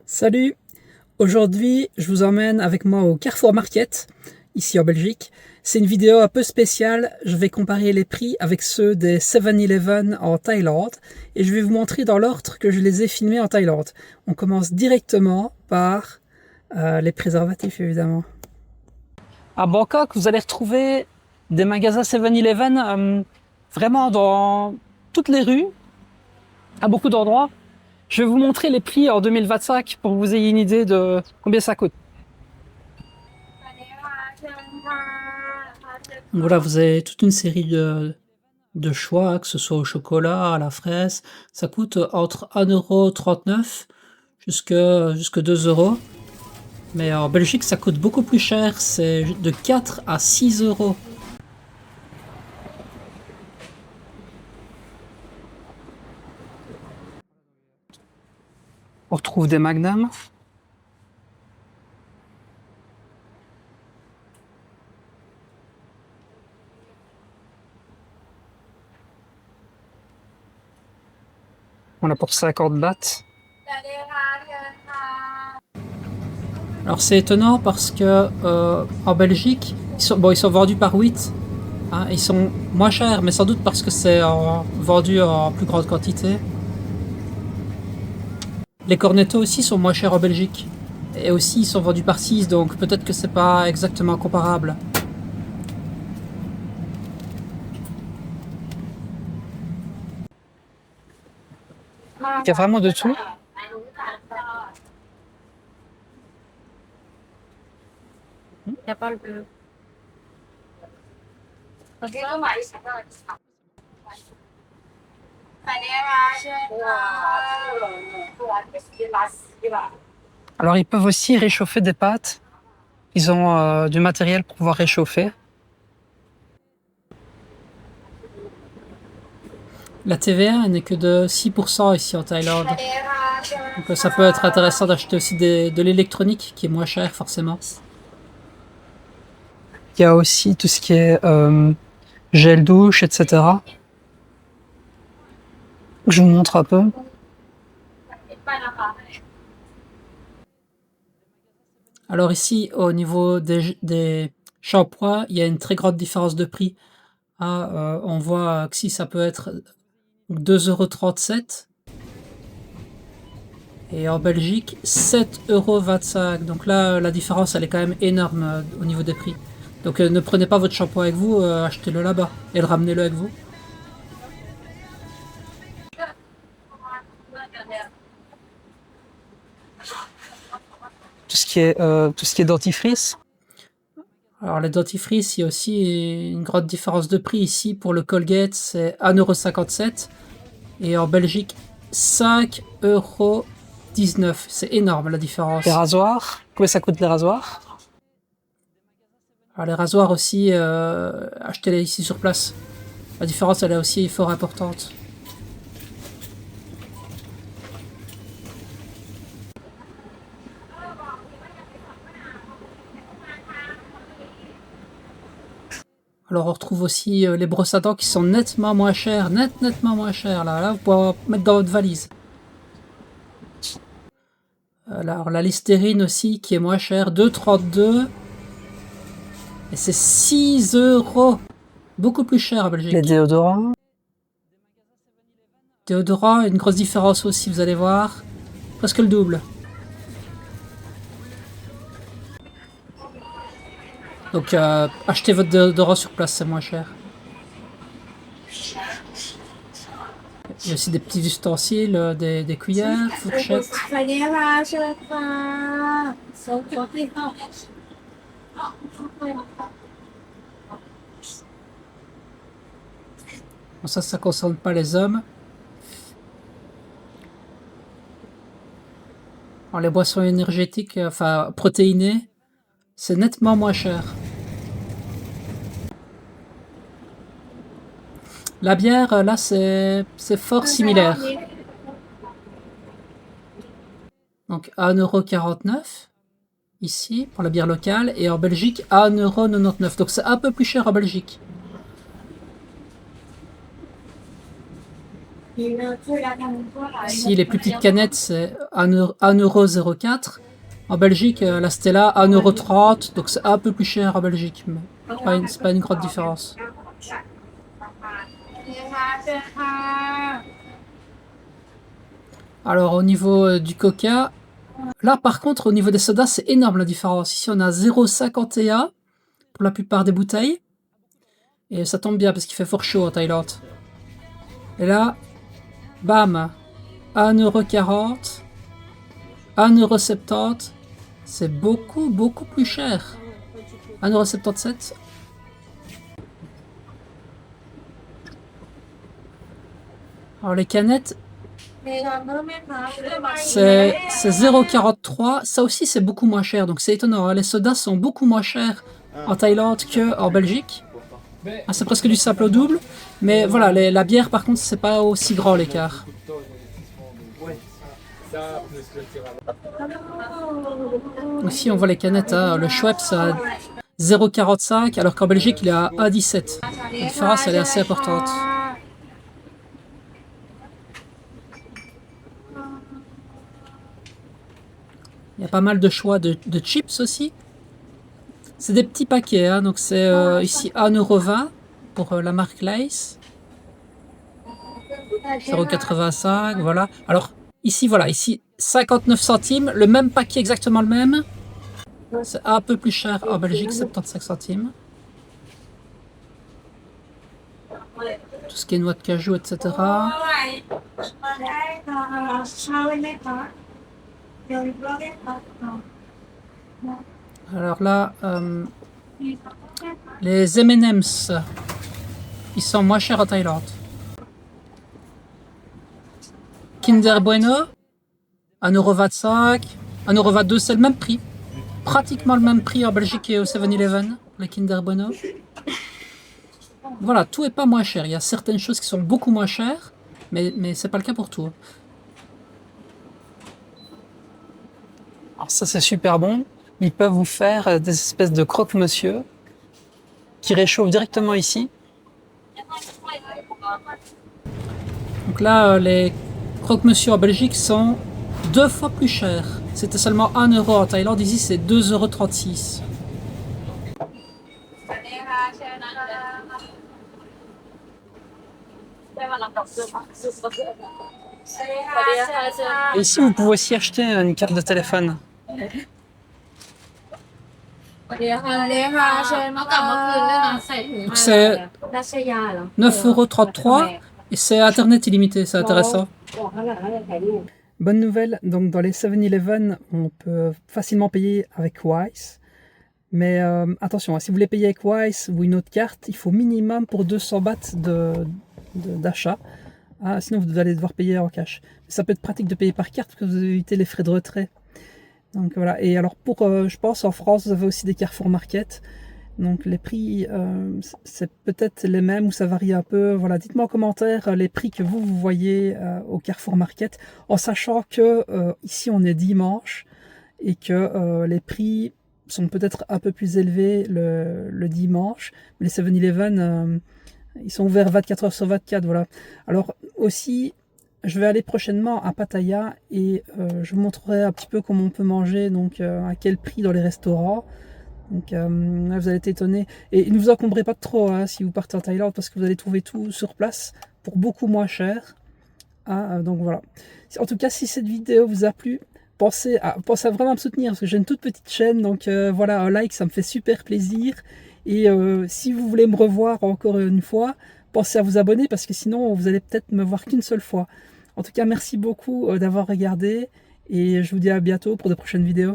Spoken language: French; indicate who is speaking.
Speaker 1: Salut! Aujourd'hui, je vous emmène avec moi au Carrefour Market, ici en Belgique. C'est une vidéo un peu spéciale. Je vais comparer les prix avec ceux des 7-Eleven en Thaïlande et je vais vous montrer dans l'ordre que je les ai filmés en Thaïlande. On commence directement par les préservatifs, évidemment. À Bangkok, vous allez retrouver des magasins 7-Eleven vraiment dans toutes les rues, à beaucoup d'endroits. Je vais vous montrer les prix en 2025 pour que vous ayez une idée de combien ça coûte. Voilà, vous avez toute une série de choix, que ce soit au chocolat, à la fraise. Ça coûte entre 1,39 € jusque 2 €. Mais en Belgique, ça coûte beaucoup plus cher. C'est de 4 à 6 €. On retrouve des Magnum. On a pour 50 bahts. Alors c'est étonnant parce que en Belgique, ils sont vendus par 8. Hein, ils sont moins chers, mais sans doute parce que c'est vendu en plus grande quantité. Les cornettos aussi sont moins chers en Belgique. Et aussi ils sont vendus par 6, donc peut-être que c'est pas exactement comparable. Il y a vraiment de tout.
Speaker 2: Il n'y a pas le...
Speaker 1: Alors ils peuvent aussi réchauffer des pâtes. Ils ont du matériel pour pouvoir réchauffer. La TVA n'est que de 6% ici en Thaïlande. Donc ça peut être intéressant d'acheter aussi de l'électronique qui est moins cher forcément. Il y a aussi tout ce qui est gel douche, etc. Je vous montre un peu. Alors ici, au niveau des shampoings, il y a une très grande différence de prix. On voit que si ça peut être 2,37 € et en Belgique 7,25 €. Donc là, la différence elle est quand même énorme au niveau des prix. Donc ne prenez pas votre shampoing avec vous, achetez-le là-bas et ramenez-le avec vous. Tout ce qui est dentifrice. Alors les dentifrices, il y a aussi une grande différence de prix. Ici, pour le Colgate, c'est 1,57 € et en Belgique, 5,19 €. C'est énorme la différence. Les rasoirs, combien ça coûte les rasoirs? Alors les rasoirs aussi, achetez-les ici sur place. La différence, elle est aussi fort importante. Alors on retrouve aussi les brosses à dents qui sont nettement moins chères, nettement moins chères. Là, vous pouvez mettre dans votre valise. Alors la Listerine aussi qui est moins chère, 2,32 € et c'est 6 €. Beaucoup plus cher en Belgique. Les déodorants. Déodorant, une grosse différence aussi, vous allez voir. Presque le double. Donc achetez votre déodorant sur place, c'est moins cher. Il y a aussi des petits ustensiles, des cuillères, fourchettes. Bon, ça concerne pas les hommes. Alors, les boissons énergétiques, enfin protéinées, c'est nettement moins cher. La bière, là, c'est fort similaire. Donc 1,49 € ici pour la bière locale et en Belgique 1,99 €. Donc c'est un peu plus cher en Belgique. Ici, les plus petites canettes, c'est 1,04 €. En Belgique, la Stella, 1,30 €. Donc c'est un peu plus cher en Belgique. Mais c'est pas une grande différence. Alors au niveau du coca, là par contre au niveau des sodas c'est énorme la différence. Ici on a 0,51 pour la plupart des bouteilles. Et ça tombe bien parce qu'il fait fort chaud en Thaïlande. Et là, bam, 1,40 €, 1,70 €. C'est beaucoup plus cher. 1,77 €. Alors les canettes, c'est 0,43 €. Ça aussi, c'est beaucoup moins cher. Donc c'est étonnant. Hein. Les sodas sont beaucoup moins chers en Thaïlande qu'en Belgique. Ah, c'est presque du simple au double. Mais voilà, la bière, par contre, c'est pas aussi grand l'écart. Ici, on voit les canettes. Hein. Le Schweppes à 0,45 €, alors qu'en Belgique, il est à 1,17 €. La différence, elle est assez importante. Il y a pas mal de choix de chips aussi. C'est des petits paquets, hein, donc c'est ici 1,20 € pour la marque Lay's. 0,85 €, voilà. Alors ici, voilà, ici 59 centimes, le même paquet, exactement le même. C'est un peu plus cher en Belgique, 75 centimes. Tout ce qui est noix de cajou, etc. Alors là, les M&M's, ils sont moins chers en Thaïlande. Kinder Bueno, 1,25 €, 1,22 €, c'est le même prix. Pratiquement le même prix en Belgique et au 7-Eleven, les Kinder Bueno. Voilà, tout est pas moins cher. Il y a certaines choses qui sont beaucoup moins chères, mais c'est pas le cas pour tout. Alors ça, c'est super bon. Ils peuvent vous faire des espèces de croque-monsieur qui réchauffent directement ici. Donc là, les croque-monsieur en Belgique sont 2 fois plus chers. C'était seulement 1 € en Thaïlande, ici c'est 2,36 €. Et ici, vous pouvez aussi acheter une carte de téléphone. Donc c'est 9,33 € et c'est Internet illimité, c'est intéressant. Bonne nouvelle, donc dans les 7-Eleven, on peut facilement payer avec Wise. Mais attention, si vous voulez payer avec Wise ou une autre carte, il faut minimum pour 200 bahts d'achat. Ah, sinon vous allez devoir payer en cash. Ça peut être pratique de payer par carte parce que vous évitez les frais de retrait. Donc voilà. Et alors pour, je pense en France, vous avez aussi des Carrefour Market. Donc les prix, c'est peut-être les mêmes ou ça varie un peu. Voilà, dites-moi en commentaire les prix que vous voyez au Carrefour Market, en sachant que ici on est dimanche et que les prix sont peut-être un peu plus élevés le dimanche. Mais les 7-Eleven, ils sont ouverts 24 h sur 24. Voilà. Alors aussi, je vais aller prochainement à Pattaya et je vous montrerai un petit peu comment on peut manger, donc à quel prix dans les restaurants. Donc vous allez être étonné. Et ne vous encombrez pas trop hein, si vous partez en Thaïlande parce que vous allez trouver tout sur place pour beaucoup moins cher. Donc voilà. En tout cas, si cette vidéo vous a plu, pensez à vraiment me soutenir parce que j'ai une toute petite chaîne. Donc voilà, un like, ça me fait super plaisir. Et si vous voulez me revoir encore une fois, pensez à vous abonner parce que sinon vous allez peut-être me voir qu'une seule fois. En tout cas, merci beaucoup d'avoir regardé et je vous dis à bientôt pour de prochaines vidéos.